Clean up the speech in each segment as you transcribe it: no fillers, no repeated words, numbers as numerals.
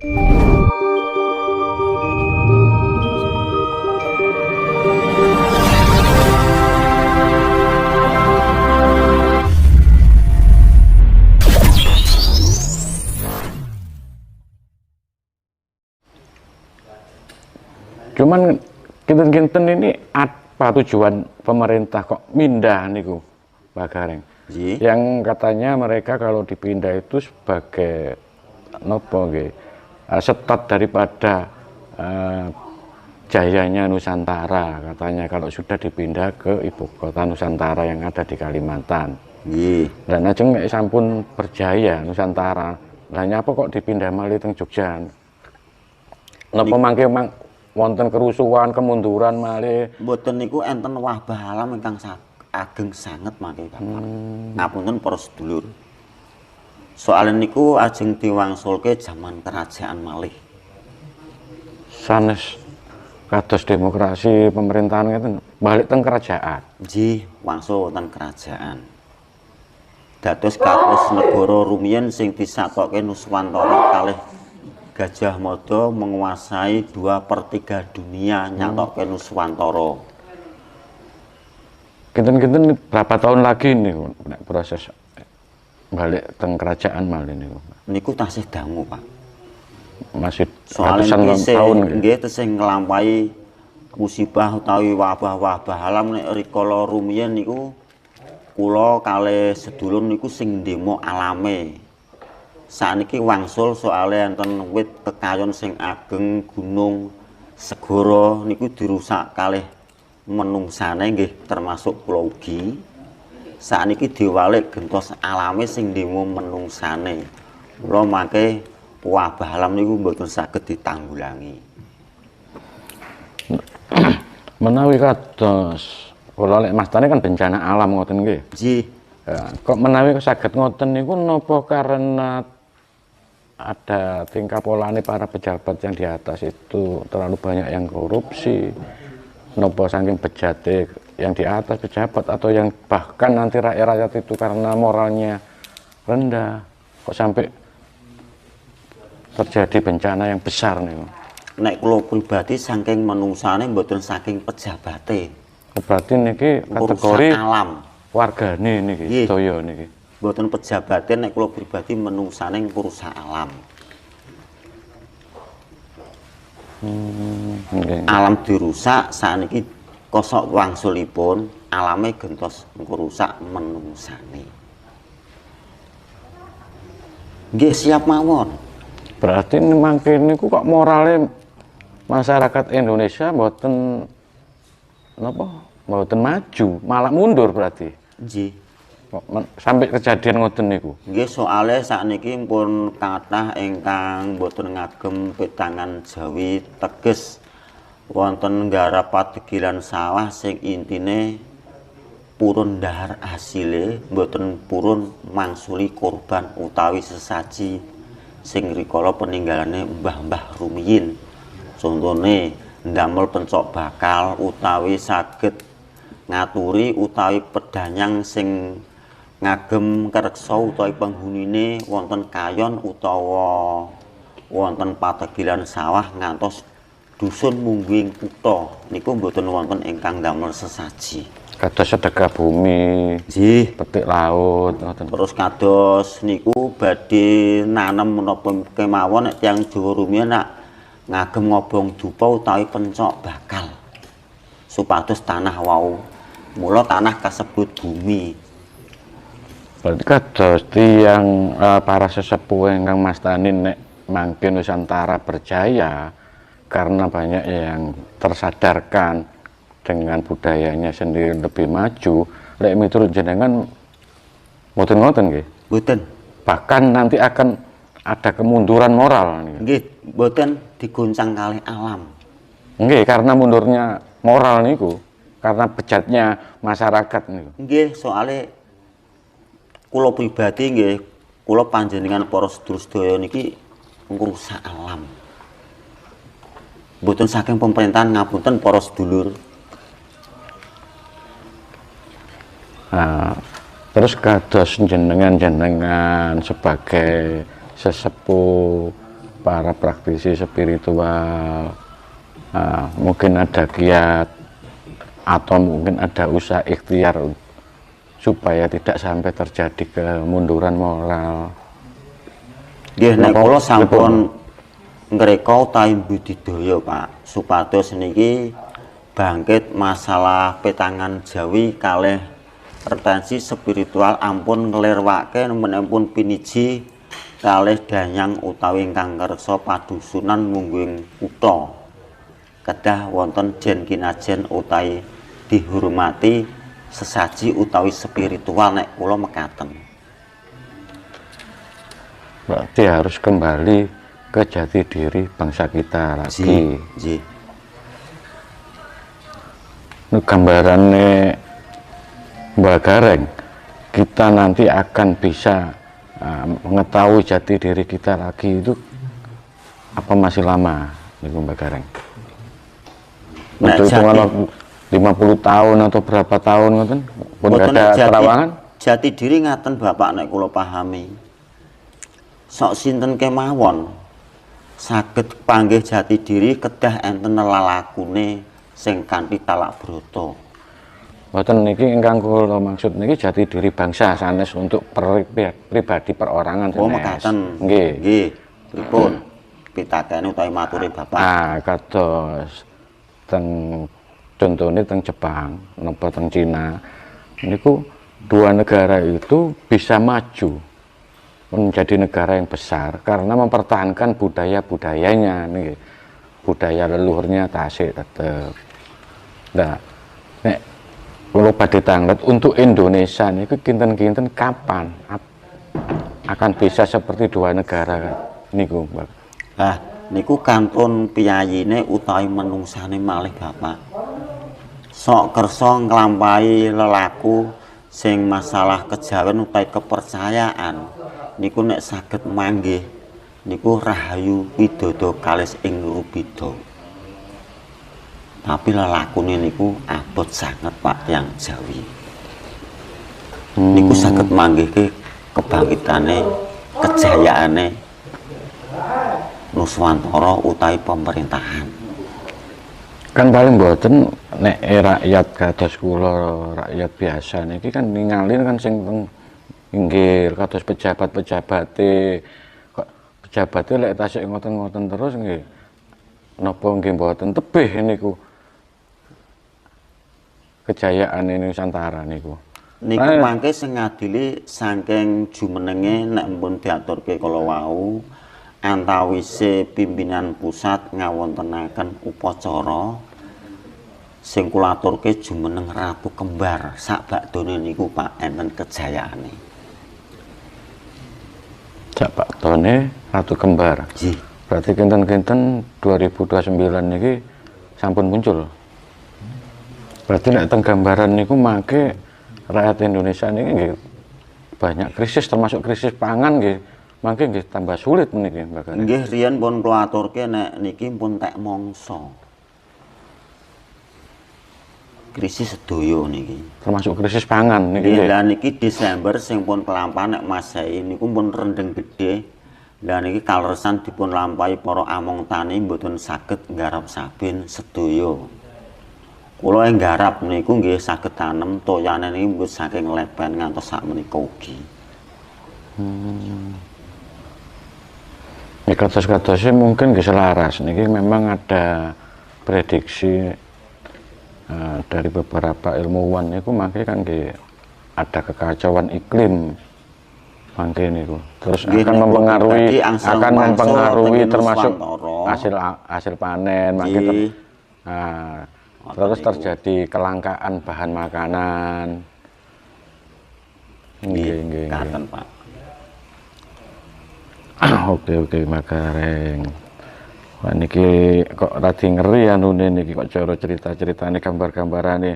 Cuman kinten-kinten ini apa tujuan pemerintah kok mindah niku, Pak Gareng? Yang katanya mereka kalau dipindah itu sebagai nopo nggih, setat daripada jayanya Nusantara, katanya kalau sudah dipindah ke ibu kota Nusantara yang ada di Kalimantan. Dan ajeng sampun berjaya Nusantara. Lah nyapa kok dipindah malih teng Jogja? Napa mangke wonten kerusuhan, kemunduran malih? Mboten niku enten wabah alam ingkang ageng sanget mangke Bapak. Ngapunten para sedulur. Soal niku ajeng diwangsulke jaman kerajaan malih. Sanes kados demokrasi pemerintahan ngeten balik teng kerajaan. Nggih, wangsul wonten kerajaan. Dados kados negara rumiyin sing disatoke Nuswantara kalih Gajah Mada menguasai 2/3 dunia nyatoke Nuswantara. Kinten-kinten berapa tahun lagi nih proses balik teng kerajaan malih niku? Niku tasih dangu, Pak. Masih ratusan tahun nggih tesih nglampahi musibah utawi wabah-wabah alam nek rikala rumiyin niku kula kalih sedulur niku sing ndemo alame. Saniki wangsul soale enten wit kekayon sing ageng, gunung, segara niku dirusak kalih menungsane nggih termasuk kula ugi. Saniki diwalik gentos alame sing ndemo menungsane. Kula mangke wabah alam niku mboten saged ditanggulangi. Menawi kados kula lek mastane kan bencana alam ngoten nggih. Nggih. Ya, kok menawi saged ngoten niku napa karena ada tingkah polane para pejabat yang di atas itu terlalu banyak yang korupsi, nopo saking bejate yang di atas pejabat atau yang bahkan nanti rakyat itu karena moralnya rendah kok sampai terjadi bencana yang besar nih. Nek kula pribadi saking menungsane mboten saking pejabate. Berarti niki kategori alam wargane niki sedaya niki. Mboten pejabate nek kula pribadi menungsane ngrusak alam. Alam dirusak saniki kosok wangsulipun alame gentos ngrusak menungsane. Nggih siap mawon. Berarti mangke niku kok morale masyarakat Indonesia mboten napa? Mboten maju, malah mundur berarti. Nggih. Sampai kejadian ngoten niku. Nggih soale sakniki pun kathah ingkang boten ngagem petangan Jawi teges wonten nggarap pategilan sawah sing intine purun ndahar asile boten purun mangsuli korban utawi sesaji sing rikala peninggalane mbah-mbah rumiyin. Contone ndamel pencok bakal utawi saged ngaturi utawi pedanyang sing ngagem kareksa utawi penghunine wonten kayon utawa wonten pategilan sawah ngantos dusun mungguing kutha niku mboten wonten ingkang damel sesaji. Kados sedekah bumi, nggih, petik laut ngoten. Terus kados niku badhe nanem menapa kemawon nek tiyang Jawa rumiyin nak ngagem ngobong dupa utawi pencok bakal supados tanah wau mula tanah kasebut bumi. Berarti kados tiyang para sesepuh ingkang mastani nek mangke Nusantara berjaya karena banyak yang tersadarkan dengan budayanya sendiri lebih maju. Lek miturut jenengan mboten ngoten nggih? Mboten. Bahkan nanti akan ada kemunduran moral nggih. Nggih, mboten diguncang kalih alam. Nggih, karena mundurnya moral niku, karena bejatnya masyarakat niku. Nggih, soale kula pribadi nggih, kula panjenengan para sedulur-sedaya niki ngrusak alam. Mboten saking pemerintahan ngapunten para sedulur. Nah, terus kados jenengan sebagai sesepuh para praktisi spiritual, mungkin ada kiat atau mungkin ada usaha ikhtiar supaya tidak sampai terjadi kemunduran moral. Nggih, nek kula sampun ngreka utawi budidaya Pak, supados niki bangkit masalah petangan Jawi kalih retensi spiritual ampun nglirwake menipun piniji kalih danyang utawi ingkang ngreksa padusunan mungguing kutha kedah wonten jen kinajen utawi dihormati sesaji utawi spiritual nek kula mekaten. Berarti harus kembali ke jati diri bangsa kita lagi. Nggih. Gambarannya Mbak Gareng, kita nanti akan bisa mengetahui jati diri kita lagi itu apa masih lama, Mbak Gareng? Untuk hitungan 50 tahun atau berapa tahun kan? Pun ada terawangan? Jati diri ngaten Bapak nek kula pahami. Sok sinten kemawon saged panggih jati diri kedah enten lalakune sing kanthi talak brata. Mboten niki ingkang kula maksud niki jati diri bangsa sanes untuk pribadi perorangan sanes. Oh mekaten. Nggih. Nggih. Pripun? Pitakene utawi maturi Bapak. Kados teng contohnya teng Jepang napa teng Cina niku dua negara itu bisa maju menjadi negara yang besar karena mempertahankan budaya-budayanya nih, budaya leluhurnya tasik tetap. Nah, nek kalau badhe tanglet untuk Indonesia niku kinten-kinten kapan akan bisa seperti dua negara niku, Mbak? Nah, niku kantun piyayine utawi menungsane malih Bapak. Sok kersa nglampahi lelaku sing masalah kejawen utawi kepercayaan. Niku nek saged manggih niku rahayu widodo kalis ing rubida. Tapi lelakune niku abot sanget Pak yang Jawi. Niku saged manggihke kebangkitane kejayaane Nuswantara utawi pemerintahan. Kan paling mboten nek rakyat kados kula rakyat biasa niki kan ningalin kan sing inggil kados pejabat-pejabate kok pejabate lek tasik ngoten-ngoten terus nggih napa nggih mboten tebih niku kejayaan Nusantara niku. Niku mangke sing ngadili saking jumenenge nek mpun diaturke kala wau antawise pimpinan pusat ngawontenaken upacara sing kula aturke jumeneng Ratu Kembar sak bakdone niku Pak enten kejayaane. Sak bakdone Ratu Kembar. Nggih. Berarti kinten-kinten 2029 niki sampun muncul. Berarti nek teng gambaran niku mangke rakyat Indonesia niki nggih banyak krisis termasuk krisis pangan nggih. Mangke nggih tambah sulit meniki Mbak Gareng. Nggih riyen pun kula aturke nek niki pun tek mangsa. Krisis sedaya niki. Termasuk krisis pangan niki. Nggih, lah niki Desember sing pun kelampahan nek Masehi niku pun rendeng gedhe. Lah niki kaleresan dipun lampahi para among tani mboten saged nggarap saben sedaya. Kula ing nggarap niku nggih saged tanem toyane niki mboten saking lepen ngantos sakmenika ugi. Ya kados-kadosnya mungkin nggih selaras niki memang ada prediksi dari beberapa ilmuwan niku mangke kan nggih ada kekacauan iklim mangke niku. Terus akan mempengaruhi termasuk hasil panen mangke terus terjadi kelangkaan bahan makanan. Nggih. Pak. Oke Mbak Gareng. Wah niki kok radi ngeri anune niki kok cara cerita-ceritane gambar-gambarane.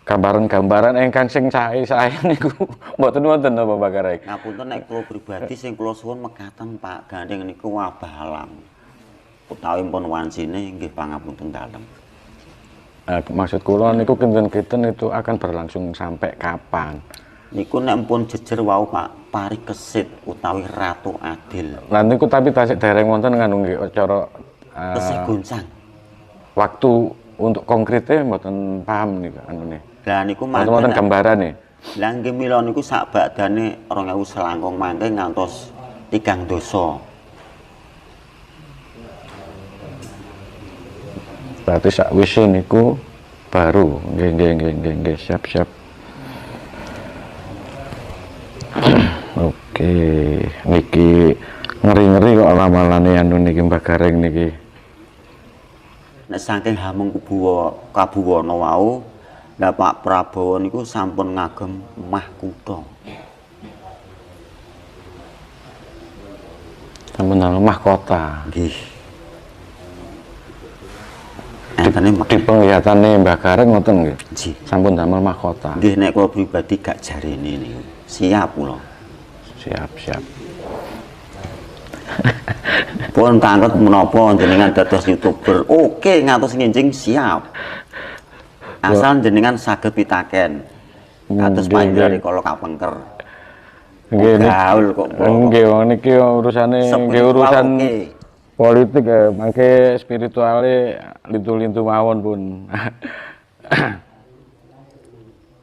Gambaran-gambaran ingkang sing sae niku mboten wonten apa Mbak Gareng. Ngapunten nek kula pribadi sing kula suwun mekaten Pak, gandeng niku wabah alam. Utawi pun wansine nggih pangapunten dalem. Maksud kula niku kinten-kinten itu akan berlangsung sampai kapan? Niku nek pun jejer wau Pak. Parikesit utawi Ratu Adil. Lah niku tapi tasik dereng wonten nganu nggih cara Tesih goncang. waktu untuk konkretnya mboten paham niku anune. Lah niku Wonten gambarane. Lah nggih mila niku sak badane 2000 selangkung mangke ngantos 3 dosa. Berarti sakwise niku baru. Nggih siap. Oke, niki ngeri-ngeri kok ramalane anu niki Mbah Gareng niki. Nek saking Hameng Kabuwana wau, lah Pak Prabowo niku sampun ngagem mahkota. Sampun nang mahkota. Nggih. Entene Di penglihatane Mbah Gareng ngoten nggih. nggih. Sampun damel mahkota. Nggih nek kula pribadi gak jarene niku. Siap kula. Siap. Pun tangket menapa jenengan dados YouTuber. Oke, ngatos nginjing siap. Asal jenengan saged pitaken. Kados panjenengan kala kapengker. Nggih. Gaul kok. Nggih, wong niki urusane nggih urusan politik mangke spirituale lintu-lintu mawon pun.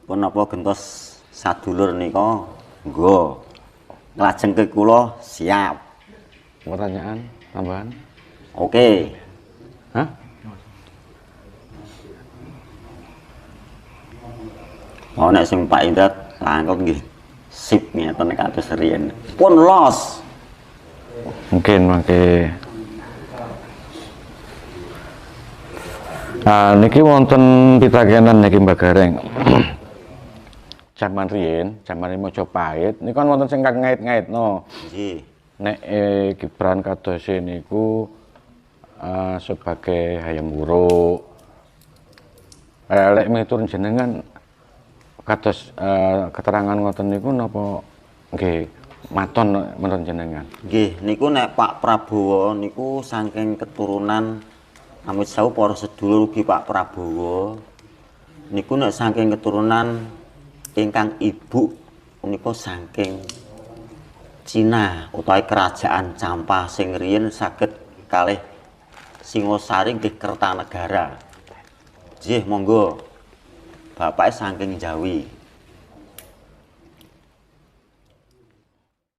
Pun napa gentos sadulur nika nggo nglajengke kula siap. Pertanyaan tambahan? Oke. Hah? Mau nek sing Pak Indrat langkung nggih. Sip ngeten kados riyen. Pun los. Mungkin mangke niki wonten pitakenan niki Mbah Gareng. Jaman riyen, jaman Mojopahit niku kan wonten sing ngait-ngaitno. Nggih. Nek Gibran kados niku sebagai hayam wuruk. Lek miturut jenengan kados keterangan ngoten niku napa nggih maton menurut jenengan? Nggih, niku nek Pak Prabowo niku saking keturunan amit sawu para sedulur ugi Pak Prabowo niku nek saking keturunan ingkang ibu niku saking Cina utawi kerajaan Campa sing riyen saged kalih Singosari nggih Kertanegara. Nggih, monggo. Bapake saking Jawi.